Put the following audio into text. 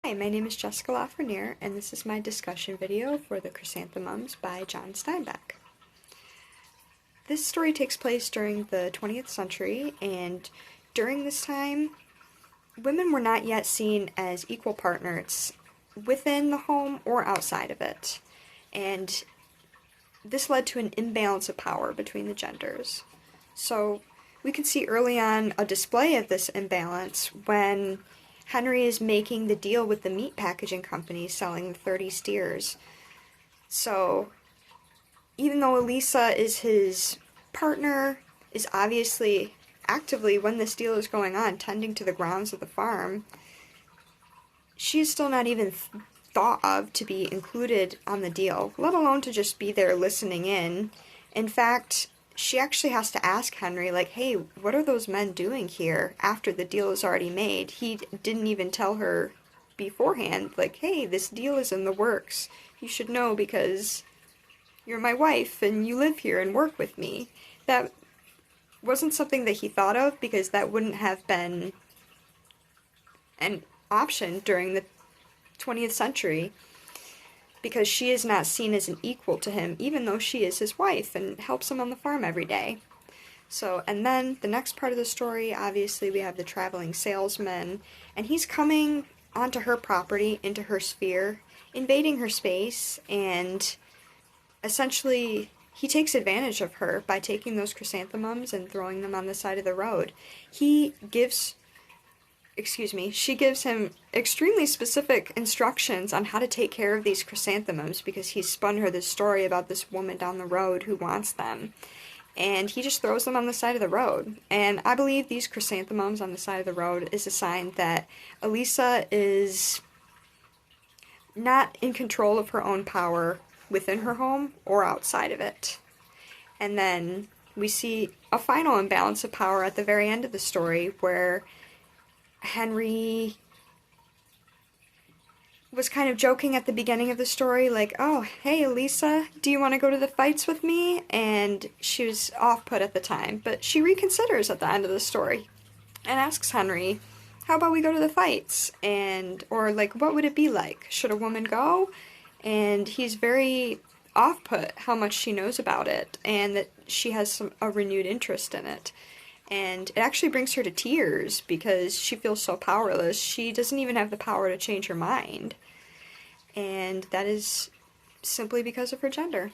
Hi, my name is Jessica Lafreniere, and this is my discussion video for The Chrysanthemums by John Steinbeck. This story takes place during the 20th century, and during this time, women were not yet seen as equal partners within the home or outside of it, and this led to an imbalance of power between the genders. So we can see early on a display of this imbalance when Henry is making the deal with the meat packaging company selling the 30 steers. So even though Elisa is his partner, is obviously actively, when this deal is going on, tending to the grounds of the farm, she is still not even thought of to be included on the deal, let alone to just be there listening in. In fact, she actually has to ask Henry, like, hey, what are those men doing here after the deal is already made? He didn't even tell her beforehand, like, hey, this deal is in the works. You should know because you're my wife and you live here and work with me. That wasn't something that he thought of because that wouldn't have been an option during the 20th century, because she is not seen as an equal to him, even though she is his wife and helps him on the farm every day. So, and then the next part of the story, obviously we have the traveling salesman, and he's coming onto her property, into her sphere, invading her space, and essentially he takes advantage of her by taking those chrysanthemums and throwing them on the side of the road. She gives him extremely specific instructions on how to take care of these chrysanthemums because he's spun her this story about this woman down the road who wants them. And he just throws them on the side of the road. And I believe these chrysanthemums on the side of the road is a sign that Elisa is not in control of her own power within her home or outside of it. And then we see a final imbalance of power at the very end of the story where Henry was kind of joking at the beginning of the story, like, oh, hey, Elisa, do you want to go to the fights with me? And she was off-put at the time, but she reconsiders at the end of the story and asks Henry, how about we go to the fights? Or like, what would it be like? Should a woman go? And he's very off-put how much she knows about it and that she has a renewed interest in it. And it actually brings her to tears because she feels so powerless. She doesn't even have the power to change her mind. And that is simply because of her gender.